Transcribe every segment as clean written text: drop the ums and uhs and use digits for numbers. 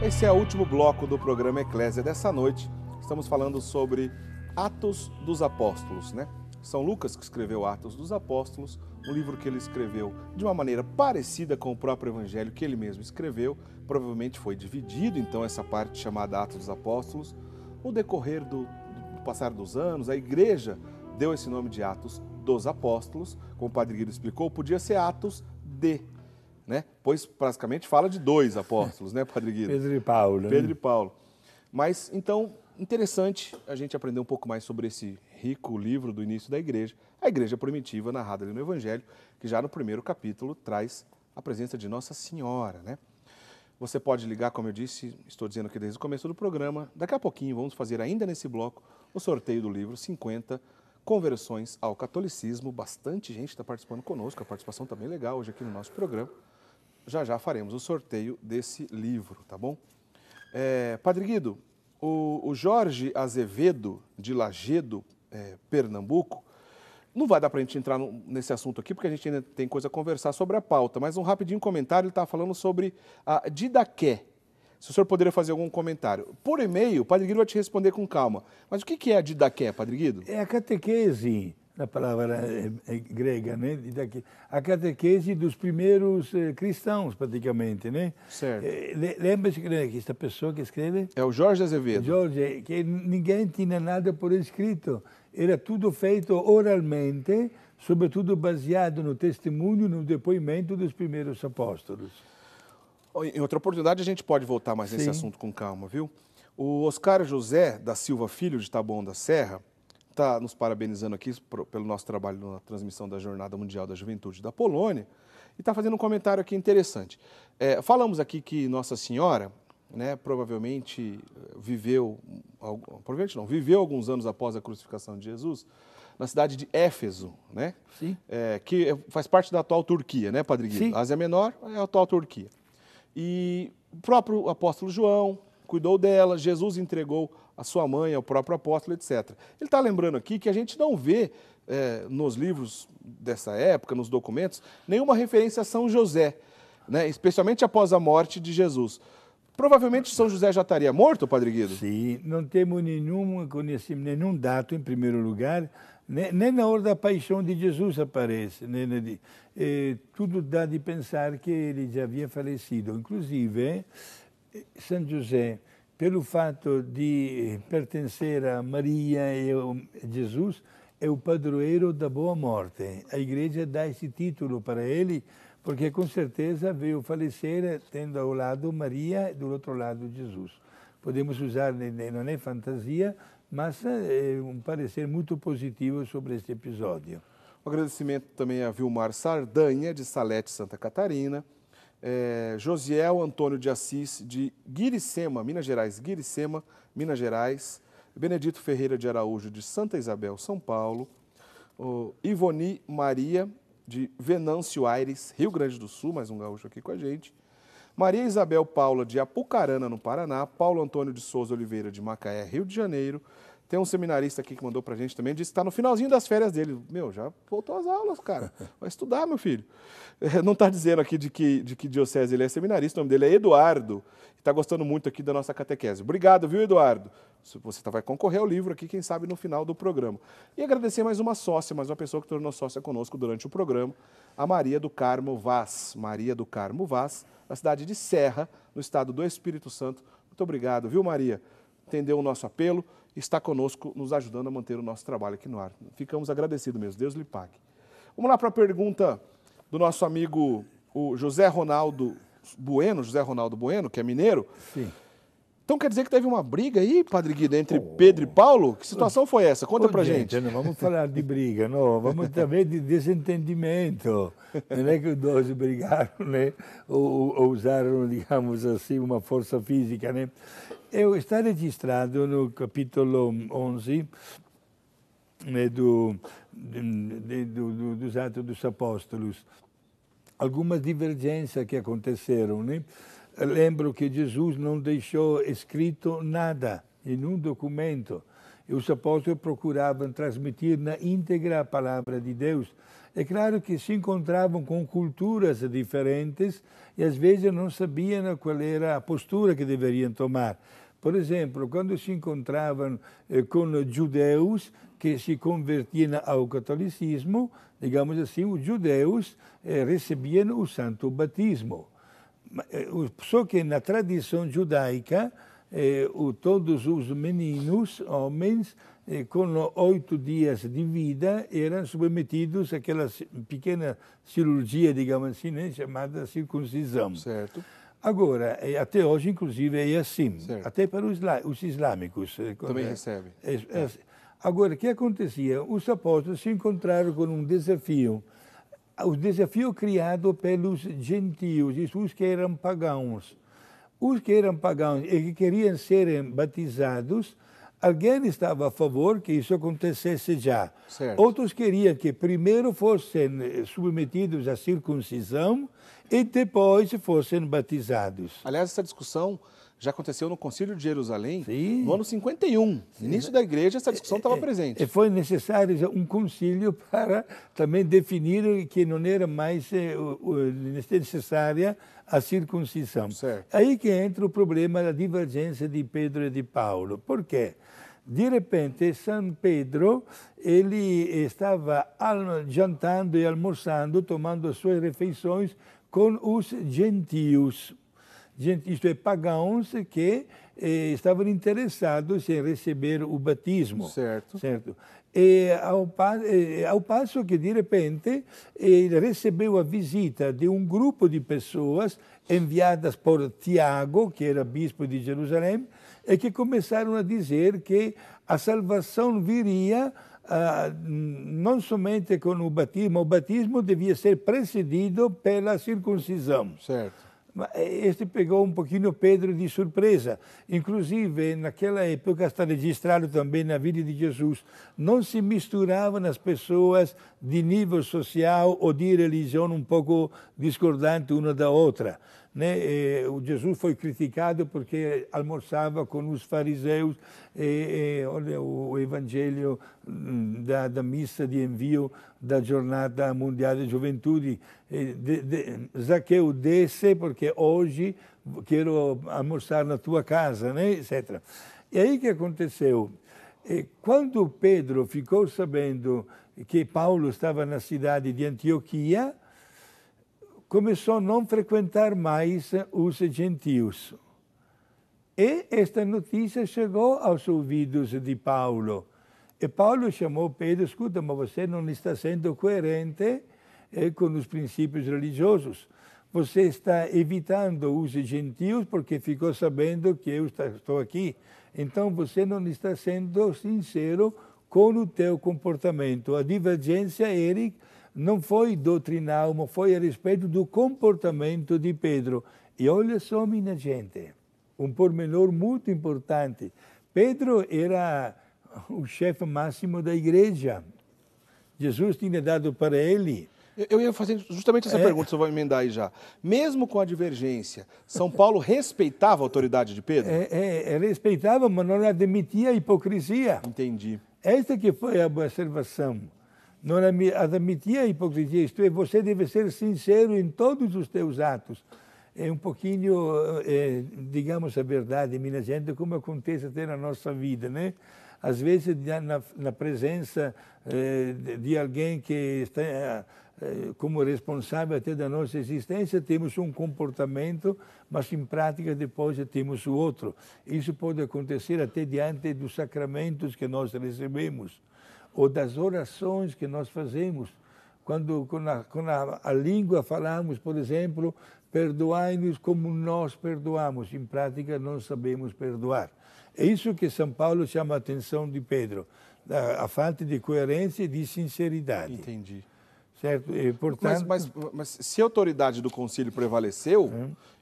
Esse é o último bloco do programa Eclésia dessa noite. Estamos falando sobre Atos dos Apóstolos, né? São Lucas que escreveu Atos dos Apóstolos, um livro que ele escreveu de uma maneira parecida com o próprio Evangelho que ele mesmo escreveu. Provavelmente foi dividido, então, essa parte chamada Atos dos Apóstolos. No decorrer do passar dos anos, a igreja deu esse nome de Atos dos Apóstolos. Como o Padre Guido explicou, podia ser Atos de, né? Pois praticamente fala de dois apóstolos, né, Padre Guido? Pedro e Paulo. Pedro e Paulo. Mas, então, interessante a gente aprender um pouco mais sobre esse rico livro do início da igreja, a igreja primitiva, narrada ali no Evangelho, que já no primeiro capítulo traz a presença de Nossa Senhora, né? Você pode ligar, como eu disse, estou dizendo aqui desde o começo do programa, daqui a pouquinho vamos fazer ainda nesse bloco o sorteio do livro 50 Conversões ao Catolicismo. Bastante gente está participando conosco, a participação está bem legal hoje aqui no nosso programa. Já já faremos o sorteio desse livro, tá bom? Padre Guido, o Jorge Azevedo, de Lagedo, Pernambuco, não vai dar para a gente entrar nesse assunto aqui, porque a gente ainda tem coisa a conversar sobre a pauta, mas um rapidinho comentário, ele estava falando sobre a Didaqué. Se o senhor poderia fazer algum comentário. Por e-mail, o Padre Guido vai te responder com calma. Mas o que é a Didaqué, Padre Guido? É a catequese, na palavra grega, né? A catequese dos primeiros cristãos, praticamente, né? Certo. Lembra-se que esta pessoa que escreve? É o Jorge Azevedo. Jorge, que ninguém tinha nada por escrito. Era tudo feito oralmente, sobretudo baseado no testemunho, no depoimento dos primeiros apóstolos. Em outra oportunidade a gente pode voltar mais nesse assunto com calma, viu? O Oscar José da Silva Filho, de Taboão da Serra, está nos parabenizando aqui pelo nosso trabalho na transmissão da Jornada Mundial da Juventude da Polônia e está fazendo um comentário aqui interessante. Falamos aqui que Nossa Senhora, né, provavelmente viveu alguns anos após a crucificação de Jesus, na cidade de Éfeso, né? Sim. Que faz parte da atual Turquia, né, Padre Guido? Sim. Ásia Menor é a atual Turquia. E o próprio apóstolo João cuidou dela, Jesus entregou a sua mãe ao próprio apóstolo, etc. Ele está lembrando aqui que a gente não vê nos livros dessa época, nos documentos, nenhuma referência a São José, né? Especialmente após a morte de Jesus. Provavelmente São José já estaria morto, Padre Guido? Sim, não temos nenhum conhecimento, nenhum dado, em primeiro lugar, nem na hora da paixão de Jesus aparece. Tudo dá de pensar que ele já havia falecido. Inclusive, São José, pelo fato de pertencer a Maria e a Jesus, é o padroeiro da boa morte. A igreja dá esse título para ele, porque com certeza veio falecer tendo ao lado Maria e do outro lado Jesus. Podemos usar, não é fantasia, mas é um parecer muito positivo sobre este episódio. Um agradecimento também a Vilmar Sardanha, de Salete, Santa Catarina, Josiel Antônio de Assis, de Guiricema, Minas Gerais, Benedito Ferreira de Araújo, de Santa Isabel, São Paulo, Ivoni Maria, de Venâncio Aires, Rio Grande do Sul, mais um gaúcho aqui com a gente, Maria Isabel Paula, de Apucarana, no Paraná, Paulo Antônio de Souza Oliveira, de Macaé, Rio de Janeiro. Tem um seminarista aqui que mandou pra gente também, disse que está no finalzinho das férias dele. Meu, já voltou às aulas, cara. Vai estudar, meu filho. Não está dizendo aqui de que diocese ele é seminarista, o nome dele é Eduardo. Está gostando muito aqui da nossa catequese. Obrigado, viu, Eduardo? Você vai concorrer ao livro aqui, quem sabe, no final do programa. E agradecer mais uma sócia, mais uma pessoa que tornou sócia conosco durante o programa, a Maria do Carmo Vaz. Maria do Carmo Vaz, na cidade de Serra, no estado do Espírito Santo. Muito obrigado, viu, Maria? Entendeu o nosso apelo, está conosco, nos ajudando a manter o nosso trabalho aqui no ar. Ficamos agradecidos mesmo, Deus lhe pague. Vamos lá para a pergunta do nosso amigo o José Ronaldo Bueno, que é mineiro. Sim. Então quer dizer que teve uma briga aí, Padre Guido, entre Pedro e Paulo? Que situação foi essa? Conta pra gente. Não vamos falar de briga, não. Vamos também de desentendimento. Não é que os dois brigaram, né? Ou usaram, digamos assim, uma força física, né? Está registrado no capítulo 11 né, dos Atos dos Apóstolos algumas divergências que aconteceram, né? Lembro que Jesus não deixou escrito nada em um documento. e os apóstolos procuravam transmitir na íntegra a palavra de Deus. É claro que se encontravam com culturas diferentes e às vezes não sabiam qual era a postura que deveriam tomar. Por exemplo, quando se encontravam com judeus que se convertiam ao catolicismo, digamos assim, os judeus recebiam o santo batismo. Só que na tradição judaica, todos os meninos, homens, com 8 dias de vida, eram submetidos àquela pequena cirurgia, digamos assim, né, chamada circuncisão. Certo. Agora, até hoje, inclusive, é assim, certo. até para os islâmicos. Também recebem. Agora, o que acontecia? Os apóstolos se encontraram com um desafio. O desafio criado pelos gentios, os que eram pagãos. Os que eram pagãos e que queriam serem batizados, alguém estava a favor que isso acontecesse já. Certo. Outros queriam que primeiro fossem submetidos à circuncisão e depois fossem batizados. Aliás, essa discussão já aconteceu no Concílio de Jerusalém, Sim. no ano 51. No início da igreja, essa discussão estava presente. E foi necessário um concílio para também definir que não era mais necessária a circuncisão. Certo. Aí que entra o problema da divergência de Pedro e de Paulo. Por quê? De repente, São Pedro, ele estava jantando e almoçando, tomando as suas refeições com os gentios. Isto é, pagãos que estavam interessados em receber o batismo. Certo. Certo. E ao passo que, de repente, ele recebeu a visita de um grupo de pessoas enviadas por Tiago, que era bispo de Jerusalém, e que começaram a dizer que a salvação viria não somente com o batismo devia ser precedido pela circuncisão. Certo. Este pegou um pouquinho Pedro de surpresa. Inclusive, naquela época, está registrado também na vida de Jesus, não se misturavam as pessoas de nível social ou de religião um pouco discordante uma da outra. Né? O Jesus foi criticado porque almoçava com os fariseus. Olha o evangelho da missa de envio da Jornada Mundial da Juventude. Zaqueu, desce porque hoje quero almoçar na tua casa, né? etc. E aí o que aconteceu? Quando Pedro ficou sabendo que Paulo estava na cidade de Antioquia, começou a não frequentar mais os gentios. E esta notícia chegou aos ouvidos de Paulo. E Paulo chamou Pedro: escuta, mas você não está sendo coerente com os princípios religiosos. Você está evitando os gentios porque ficou sabendo que eu estou aqui. Então você não está sendo sincero com o teu comportamento. A divergência, Eric, não foi doutrinal, mas foi a respeito do comportamento de Pedro. E olha só, minha gente, um pormenor muito importante. Pedro era o chefe máximo da igreja. Jesus tinha dado para ele. Eu ia fazer justamente essa pergunta, você vai emendar aí já. Mesmo com a divergência, São Paulo respeitava a autoridade de Pedro? Respeitava, mas não admitia a hipocrisia. Entendi. Esta que foi a observação. Não admitia a hipocrisia, isto é, você deve ser sincero em todos os teus atos. É um pouquinho, digamos a verdade, minha gente, como acontece até na nossa vida, né? Às vezes, na presença de alguém que está como responsável até da nossa existência, temos um comportamento, mas em prática depois temos o outro. Isso pode acontecer até diante dos sacramentos que nós recebemos, ou das orações que nós fazemos. Quando com a língua falamos, por exemplo, perdoai-nos como nós perdoamos. Em prática, não sabemos perdoar. É isso que São Paulo chama a atenção de Pedro, a falta de coerência e de sinceridade. Entendi. Certo? E, portanto... mas se a autoridade do concílio prevaleceu,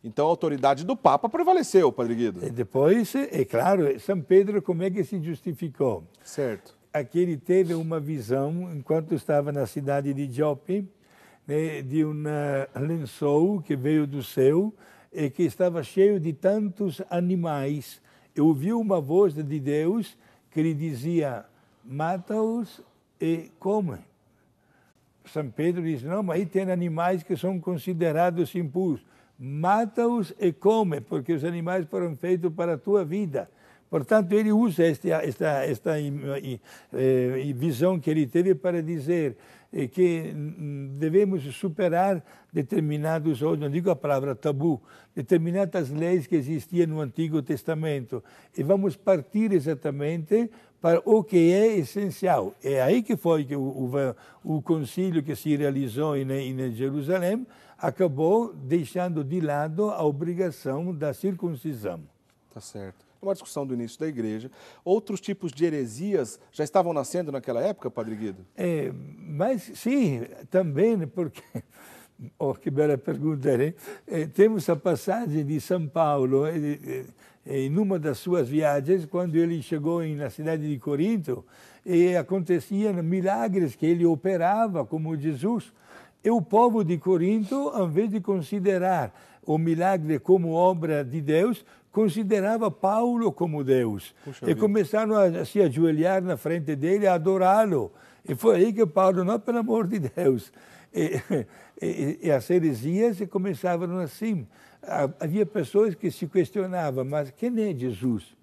então a autoridade do Papa prevaleceu, Padre Guido. E depois, é claro, São Pedro como é que se justificou? Certo. Aqui ele teve uma visão, enquanto estava na cidade de Jope, né, de um lençol que veio do céu e que estava cheio de tantos animais. E ouviu uma voz de Deus que ele dizia, mata-os e come. São Pedro diz, não, mas aí tem animais que são considerados impuros. Mata-os e come, porque os animais foram feitos para a tua vida. Portanto, ele usa esta visão que ele teve para dizer que devemos superar determinados, não digo a palavra tabu, determinadas leis que existiam no Antigo Testamento e vamos partir exatamente para o que é essencial. É aí que foi que o concílio que se realizou em Jerusalém acabou deixando de lado a obrigação da circuncisão. Tá certo. Uma discussão do início da igreja. Outros tipos de heresias já estavam nascendo naquela época, Padre Guido? Mas sim, também, porque... Oh, que bela pergunta, né? Temos a passagem de São Paulo, em uma das suas viagens, quando ele chegou na cidade de Corinto, e aconteciam milagres que ele operava como Jesus. E o povo de Corinto, ao invés de considerar o milagre como obra de Deus, considerava Paulo como Deus. Puxa, e começaram a se ajoelhar na frente dele, a adorá-lo. E foi aí que Paulo, não, pelo amor de Deus. E as heresias começavam assim. Havia pessoas que se questionavam, mas quem é Jesus?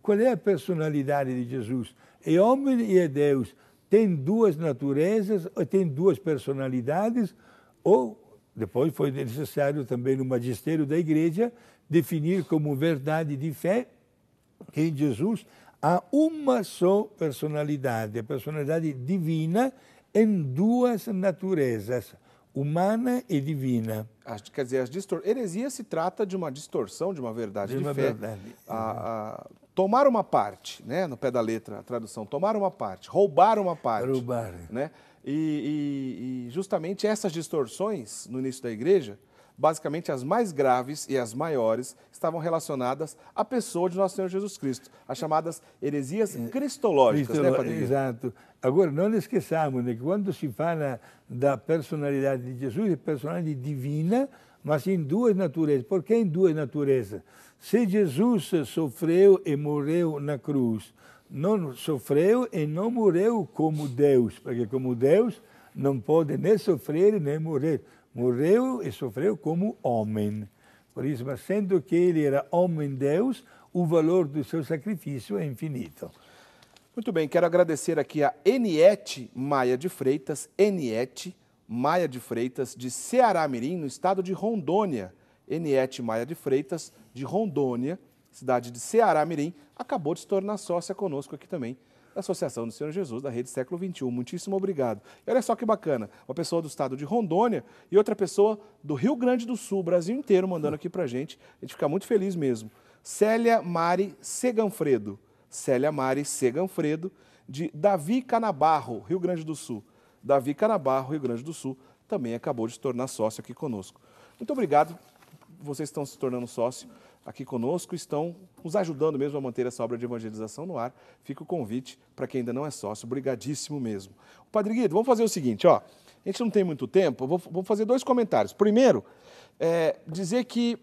Qual é a personalidade de Jesus? É homem e é Deus. Tem duas naturezas, tem duas personalidades, ou depois foi necessário também no magistério da igreja definir como verdade de fé que em Jesus há uma só personalidade, a personalidade divina em duas naturezas, humana e divina. Quer dizer, heresia se trata de uma distorção de uma verdade de fé. Tomar uma parte, né, no pé da letra, a tradução, tomar uma parte, roubar uma parte. Roubar. Né? E justamente essas distorções no início da igreja, basicamente as mais graves e as maiores, estavam relacionadas à pessoa de nosso Senhor Jesus Cristo, as chamadas heresias cristológicas, né, Padre Guido? Exato. Agora, não esqueçamos que quando se fala da personalidade de Jesus, é personalidade divina, mas em duas naturezas. Por que em duas naturezas? Se Jesus sofreu e morreu na cruz, não sofreu e não morreu como Deus, porque como Deus não pode nem sofrer nem morrer. Morreu e sofreu como homem. Por isso, mas sendo que ele era homem-Deus, o valor do seu sacrifício é infinito. Muito bem, quero agradecer aqui a Eniete Maia de Freitas, Eniete Maia de Freitas, de Ceará-Mirim, no estado de Rondônia. Eniete Maia de Freitas, de Rondônia, cidade de Ceará-Mirim, acabou de se tornar sócia conosco aqui também, da Associação do Senhor Jesus, da Rede Século XXI. Muitíssimo obrigado. E olha só que bacana, uma pessoa do estado de Rondônia e outra pessoa do Rio Grande do Sul, Brasil inteiro, mandando aqui pra gente. A gente fica muito feliz mesmo. Célia Mari Seganfredo. Célia Mari Seganfredo, de Davi Canabarro, Rio Grande do Sul. Davi Canabarro, Rio Grande do Sul, também acabou de se tornar sócio aqui conosco. Muito obrigado. Vocês estão se tornando sócio aqui conosco, estão nos ajudando mesmo a manter essa obra de evangelização no ar. Fica o convite para quem ainda não é sócio, obrigadíssimo mesmo. Padre Guido, vamos fazer o seguinte, ó, a gente não tem muito tempo, vou fazer dois comentários. Primeiro, dizer que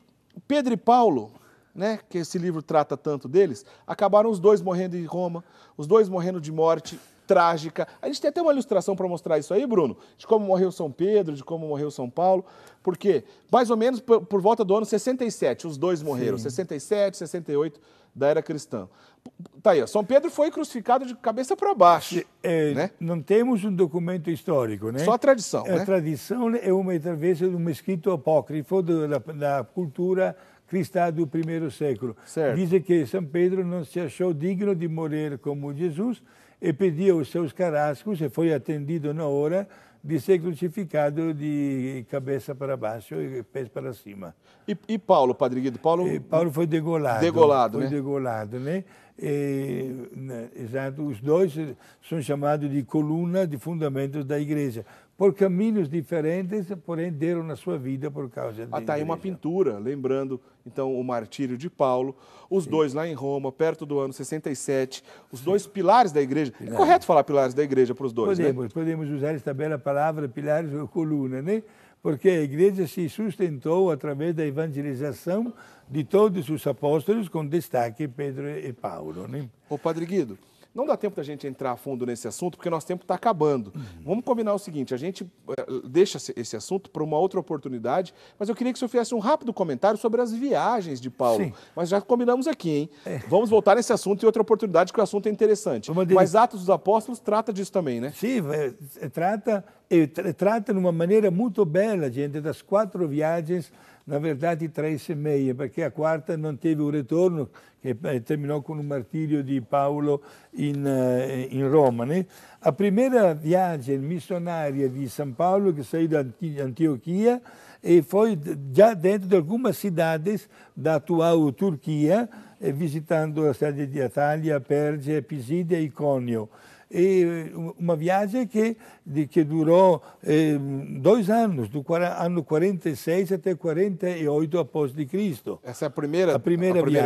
Pedro e Paulo, né, que esse livro trata tanto deles, acabaram os dois morrendo em Roma, os dois morrendo de morte trágica. A gente tem até uma ilustração para mostrar isso aí, Bruno, de como morreu São Pedro, de como morreu São Paulo, porque mais ou menos por volta do ano 67, os dois morreram, sim. 67, 68 da era cristã. Tá aí, ó, São Pedro foi crucificado de cabeça para baixo. Né? Não temos um documento histórico, né? Só a tradição, né? A tradição é talvez um escrito apócrifo da cultura cristã do primeiro século. Certo. Diz que São Pedro não se achou digno de morrer como Jesus e pediu os seus carrascos e foi atendido na hora de ser crucificado de cabeça para baixo e pés para cima. E Paulo, Padre Guido? Paulo foi degolado. Degolado, foi né? Degolado, né? Exato, os dois são chamados de coluna de fundamentos da igreja. Por caminhos diferentes, porém deram na sua vida por causa da tá aí uma pintura, lembrando então o martírio de Paulo, os Sim. dois lá em Roma, perto do ano 67, os dois pilares da igreja. Pilares. É correto falar pilares da igreja para os dois, né? Podemos usar esta bela palavra, pilares ou coluna, né? Porque a igreja se sustentou através da evangelização de todos os apóstolos, com destaque Pedro e Paulo, né? Ô Padre Guido, não dá tempo da gente entrar a fundo nesse assunto, porque nosso tempo está acabando. Vamos combinar o seguinte, a gente deixa esse assunto para uma outra oportunidade, mas eu queria que o senhor fizesse um rápido comentário sobre as viagens de Paulo. Sim. Mas já combinamos aqui, hein? Vamos voltar nesse assunto em outra oportunidade, que o assunto é interessante. Mas Atos dos Apóstolos trata disso também, né? Sim, trata de uma maneira muito bela, gente, das 4 viagens, na verdade 3,5, porque a quarta não teve o retorno, que terminou com o martírio de Paulo em Roma, né? A primeira viagem missionária de São Paulo, que saiu da Antioquia, e foi já dentro de algumas cidades da atual Turquia, visitando a cidade de Atalha, Perge, Pisídia e Cônio. E uma viagem que durou 2 anos, do ano 46 até 48 após de Cristo. Essa é a primeira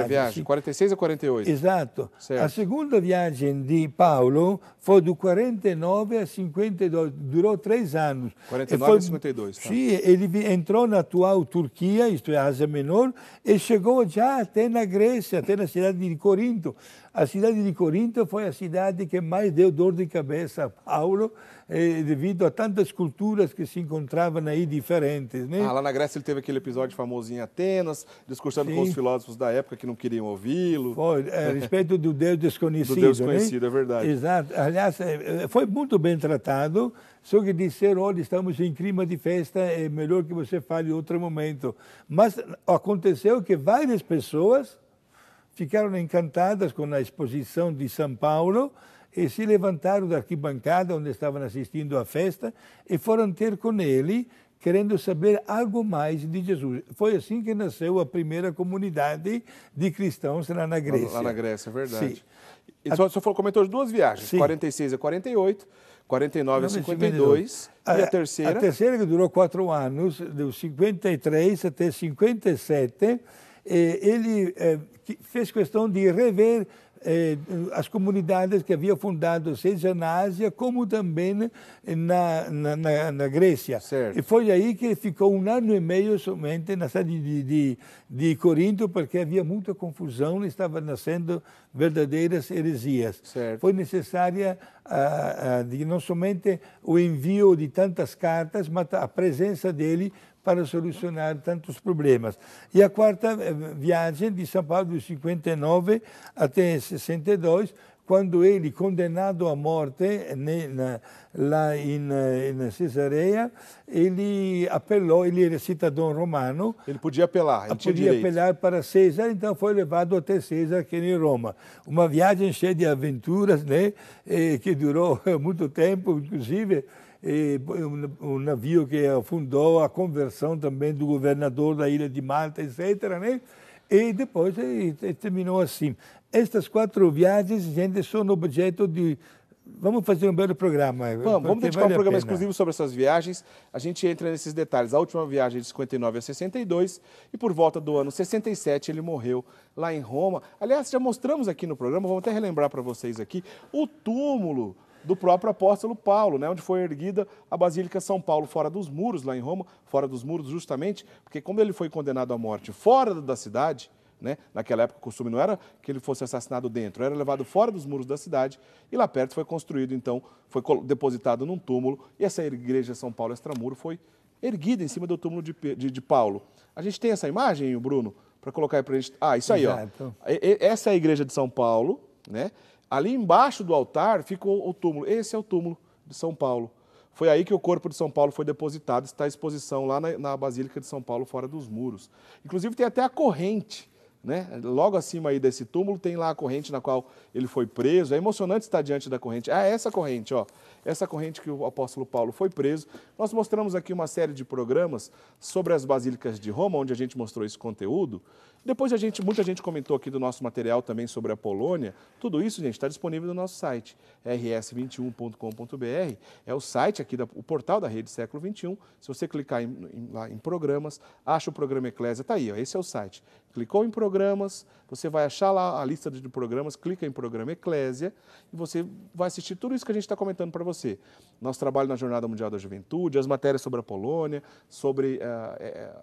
viagem, 46 a 48. Exato. Certo. A segunda viagem de Paulo foi do 49 a 52, durou 3 anos. 49 a 52. Tá. Sim, ele entrou na atual Turquia, isto é, Ásia Menor, e chegou já até na Grécia, até na cidade de Corinto. A cidade de Corinto foi a cidade que mais deu dor de cabeça a Paulo, devido a tantas culturas que se encontravam aí diferentes, né? Lá na Grécia ele teve aquele episódio famoso em Atenas, discursando com os filósofos da época que não queriam ouvi-lo. Foi, a respeito do Deus desconhecido. Do Deus desconhecido, né? É verdade. Exato. Aliás, foi muito bem tratado, só que disseram, olha, estamos em clima de festa, é melhor que você fale em outro momento. Mas aconteceu que várias pessoas ficaram encantadas com a exposição de São Paulo e se levantaram da arquibancada onde estavam assistindo à festa e foram ter com ele, querendo saber algo mais de Jesus. Foi assim que nasceu a primeira comunidade de cristãos lá na Grécia. Lá na Grécia, é verdade. Sim. E o senhor comentou as 2 viagens, Sim. 46 a 48, 49 a 52, e a terceira? A terceira que durou 4 anos, do 53 até 57, ele fez questão de rever as comunidades que havia fundado, seja na Ásia, como também na Grécia. Certo. E foi aí que ficou 1 ano e meio somente na cidade de Corinto, porque havia muita confusão, estavam nascendo verdadeiras heresias. Certo. Foi necessária não somente o envio de tantas cartas, mas a presença dele para solucionar tantos problemas. E a quarta viagem de São Paulo, de 59 até 62, quando ele, condenado à morte lá em Cesareia, ele apelou, ele era cidadão romano. Ele podia apelar, ele tinha podia direito. apelar para César, então foi levado até César, aqui em Roma. Uma viagem cheia de aventuras, né, que durou muito tempo, inclusive o navio que afundou, a conversão também do governador da ilha de Malta, etc., né? E depois terminou assim. Estas 4 viagens, gente, são objeto de... Vamos fazer um belo programa. Vamos dedicar um programa exclusivo sobre essas viagens. A gente entra nesses detalhes. A última viagem de 59 a 62 e por volta do ano 67 ele morreu lá em Roma. Aliás, já mostramos aqui no programa, vamos até relembrar para vocês aqui, o túmulo do próprio apóstolo Paulo, né, onde foi erguida a Basílica São Paulo, fora dos muros, lá em Roma, fora dos muros justamente, porque como ele foi condenado à morte fora da cidade, né, naquela época o costume não era que ele fosse assassinado dentro, era levado fora dos muros da cidade e lá perto foi construído, então, foi depositado num túmulo e essa igreja São Paulo Extramuro foi erguida em cima do túmulo de Paulo. A gente tem essa imagem, Bruno, para colocar aí para a gente... isso aí, Exato. ó. Essa é a igreja de São Paulo, né? Ali embaixo do altar ficou o túmulo. Esse é o túmulo de São Paulo. Foi aí que o corpo de São Paulo foi depositado, está à exposição lá na Basílica de São Paulo, fora dos muros. Inclusive tem até a corrente, né? Logo acima aí desse túmulo tem lá a corrente na qual ele foi preso. É emocionante estar diante da corrente. Essa corrente, ó. Essa corrente que o apóstolo Paulo foi preso. Nós mostramos aqui uma série de programas sobre as basílicas de Roma, onde a gente mostrou esse conteúdo. Depois muita gente comentou aqui do nosso material também sobre a Polônia. Tudo isso, gente, está disponível no nosso site, rs21.com.br. É o site aqui, o portal da Rede Século XXI. Se você clicar lá em programas, acha o programa Eclésia, está aí, ó, esse é o site. Clicou em programas, você vai achar lá a lista de programas, clica em programa Eclésia e você vai assistir tudo isso que a gente está comentando para você. Nosso trabalho na Jornada Mundial da Juventude, as matérias sobre a Polônia, sobre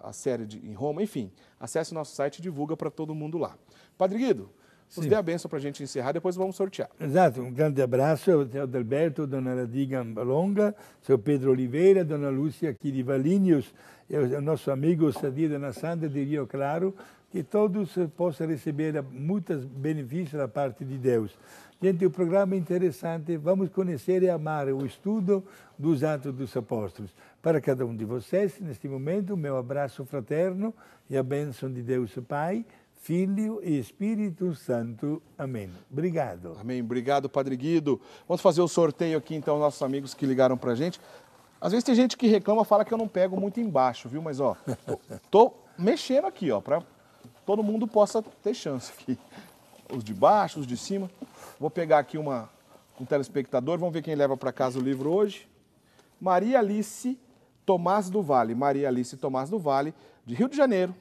a série em Roma, enfim. Acesse o nosso site e divulga para todo mundo lá. Padre Guido, nos dê a bênção para a gente encerrar, depois vamos sortear. Exato, um grande abraço ao seu Adalberto, dona Radiga Longa, seu Pedro Oliveira, dona Lúcia aqui de Valinhos, e o nosso amigo Sadia Dona Sandra de Rio Claro, que todos possam receber muitos benefícios da parte de Deus. Gente, o programa é interessante, vamos conhecer e amar o estudo dos Atos dos Apóstolos. Para cada um de vocês, neste momento, meu abraço fraterno e a bênção de Deus Pai, Filho e Espírito Santo. Amém. Obrigado. Amém. Obrigado, Padre Guido. Vamos fazer o sorteio aqui, então, nossos amigos que ligaram pra gente. Às vezes tem gente que reclama, fala que eu não pego muito embaixo, viu? Mas, ó, tô mexendo aqui, ó, para todo mundo possa ter chance aqui. Os de baixo, os de cima. Vou pegar aqui um telespectador, vamos ver quem leva para casa o livro hoje. Maria Alice Tomás do Vale. Maria Alice Tomás do Vale, de Rio de Janeiro,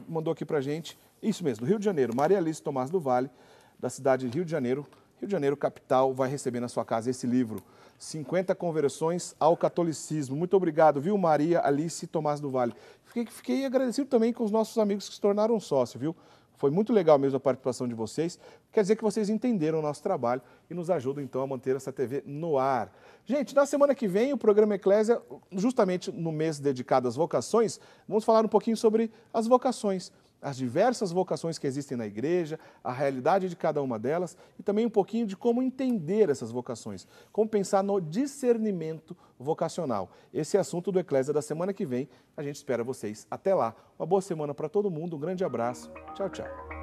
mandou aqui pra gente. Isso mesmo, do Rio de Janeiro. Maria Alice Tomás do Vale, da cidade de Rio de Janeiro. Rio de Janeiro, capital, vai receber na sua casa esse livro, 50 Conversões ao Catolicismo. Muito obrigado, viu, Maria Alice Tomás do Vale. Fiquei agradecido também com os nossos amigos que se tornaram sócios, viu? Foi muito legal mesmo a participação de vocês. Quer dizer que vocês entenderam o nosso trabalho e nos ajudam, então, a manter essa TV no ar. Gente, na semana que vem, o programa Eclésia, justamente no mês dedicado às vocações, vamos falar um pouquinho sobre as vocações, as diversas vocações que existem na igreja, a realidade de cada uma delas e também um pouquinho de como entender essas vocações, como pensar no discernimento vocacional. Esse é o assunto do Eclésia da semana que vem. A gente espera vocês. Até lá. Uma boa semana para todo mundo. Um grande abraço. Tchau, tchau.